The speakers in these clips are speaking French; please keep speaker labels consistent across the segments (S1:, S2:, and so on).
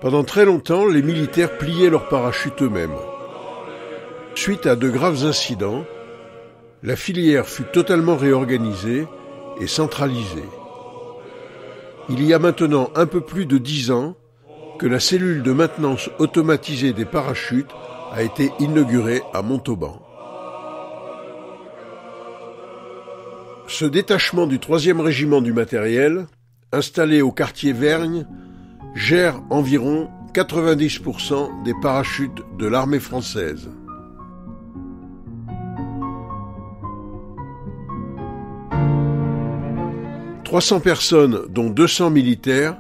S1: Pendant très longtemps, les militaires pliaient leurs parachutes eux-mêmes. Suite à de graves incidents, la filière fut totalement réorganisée et centralisée. Il y a maintenant un peu plus de 10 ans que la cellule de maintenance automatisée des parachutes a été inaugurée à Montauban. Ce détachement du 3e régiment du matériel, installé au quartier Vergne, gère environ 90% des parachutes de l'armée française. « 300 personnes, dont 200 militaires,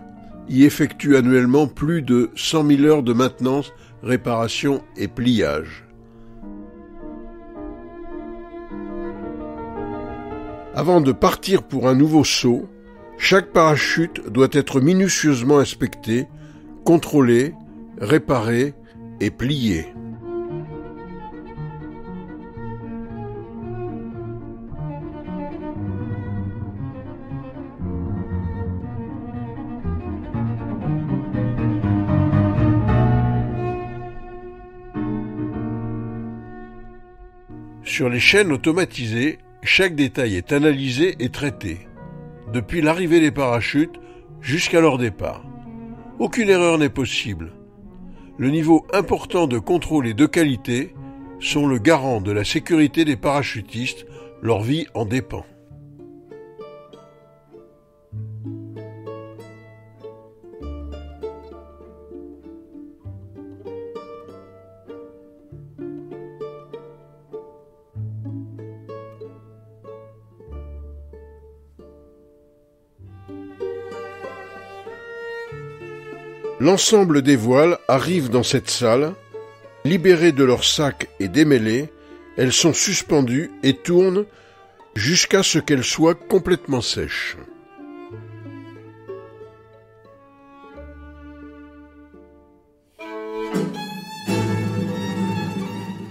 S1: y effectuent annuellement plus de 100 000 heures de maintenance, réparation et pliage. Avant de partir pour un nouveau saut, chaque parachute doit être minutieusement inspecté, contrôlé, réparé et plié. Sur les chaînes automatisées, chaque détail est analysé et traité, depuis l'arrivée des parachutes jusqu'à leur départ. Aucune erreur n'est possible. Le niveau important de contrôle et de qualité sont le garant de la sécurité des parachutistes, leur vie en dépend. L'ensemble des voiles arrive dans cette salle. Libérées de leurs sacs et démêlées, elles sont suspendues et tournent jusqu'à ce qu'elles soient complètement sèches.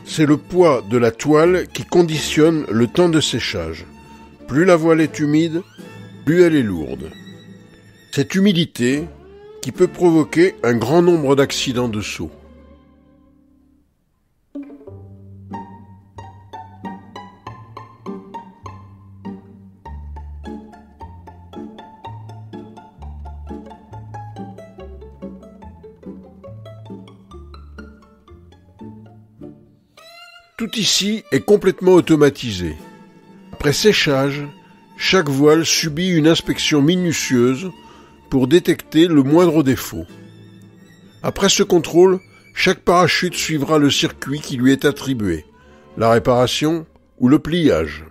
S1: C'est le poids de la toile qui conditionne le temps de séchage. Plus la voile est humide, plus elle est lourde. Cette humidité qui peut provoquer un grand nombre d'accidents de saut. Tout ici est complètement automatisé. Après séchage, chaque voile subit une inspection minutieuse pour détecter le moindre défaut. Après ce contrôle, chaque parachute suivra le circuit qui lui est attribué, la réparation ou le pliage.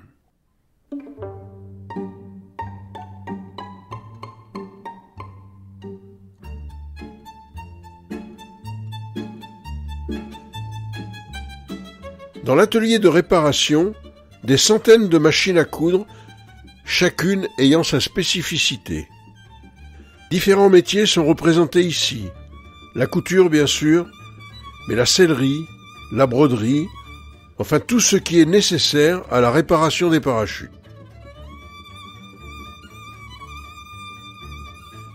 S1: Dans l'atelier de réparation, des centaines de machines à coudre, chacune ayant sa spécificité. Différents métiers sont représentés ici. La couture, bien sûr, mais la sellerie, la broderie, enfin tout ce qui est nécessaire à la réparation des parachutes.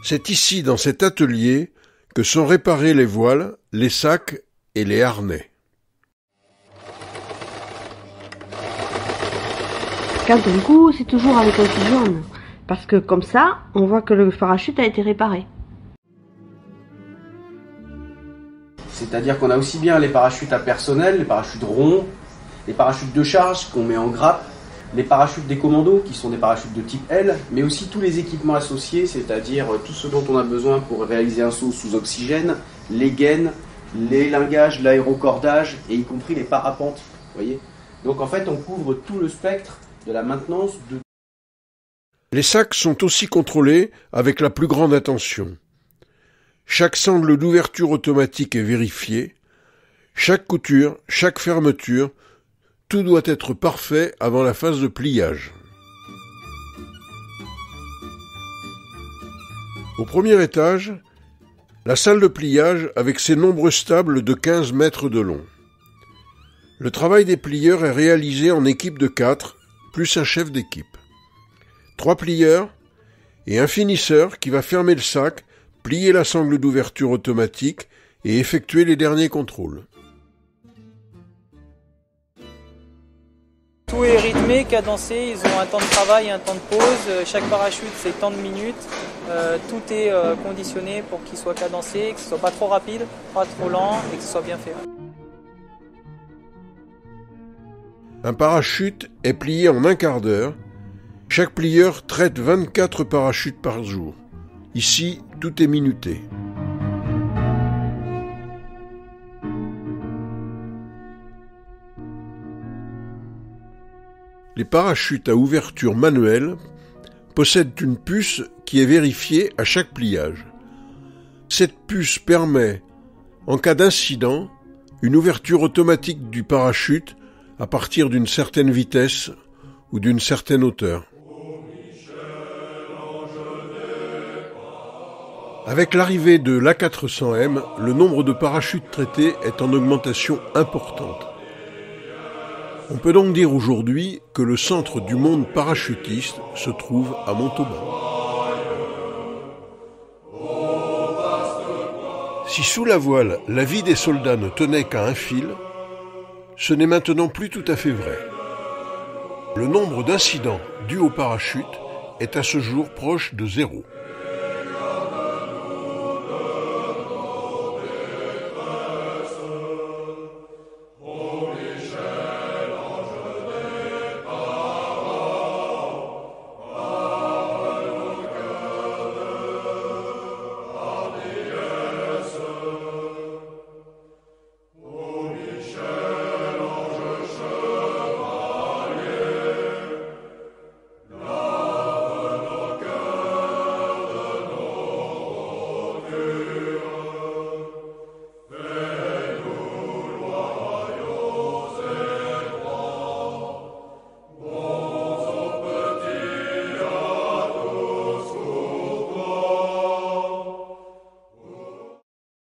S1: C'est ici, dans cet atelier, que sont réparés les voiles, les sacs et les harnais.
S2: Quand on coud, c'est toujours avec un jaune. Parce que comme ça, on voit que le parachute a été réparé.
S3: C'est-à-dire qu'on a aussi bien les parachutes à personnel, les parachutes ronds, les parachutes de charge qu'on met en grappe, les parachutes des commandos qui sont des parachutes de type L, mais aussi tous les équipements associés, c'est-à-dire tout ce dont on a besoin pour réaliser un saut sous oxygène, les gaines, les lingages, l'aérocordage et y compris les parapentes. Voyez ? Donc en fait, on couvre tout le spectre de la maintenance de...
S1: Les sacs sont aussi contrôlés avec la plus grande attention. Chaque sangle d'ouverture automatique est vérifié. Chaque couture, chaque fermeture, tout doit être parfait avant la phase de pliage. Au premier étage, la salle de pliage avec ses nombreux stables de 15 mètres de long. Le travail des plieurs est réalisé en équipe de 4, plus un chef d'équipe. 3 plieurs et un finisseur qui va fermer le sac plier la sangle d'ouverture automatique et effectuer les derniers contrôles.
S4: Tout est rythmé, cadencé, ils ont un temps de travail et un temps de pause. Chaque parachute, c'est tant de minutes. Tout est conditionné pour qu'il soit cadencé, que ce soit pas trop rapide, pas trop lent et que ce soit bien fait.
S1: Un parachute est plié en un quart d'heure. Chaque plieur traite 24 parachutes par jour. Ici, tout est minuté. Les parachutes à ouverture manuelle possèdent une puce qui est vérifiée à chaque pliage. Cette puce permet, en cas d'incident, une ouverture automatique du parachute à partir d'une certaine vitesse ou d'une certaine hauteur. Avec l'arrivée de l'A400M, le nombre de parachutes traités est en augmentation importante. On peut donc dire aujourd'hui que le centre du monde parachutiste se trouve à Montauban. Si sous la voile, la vie des soldats ne tenait qu'à un fil, ce n'est maintenant plus tout à fait vrai. Le nombre d'incidents dus au parachute est à ce jour proche de 0.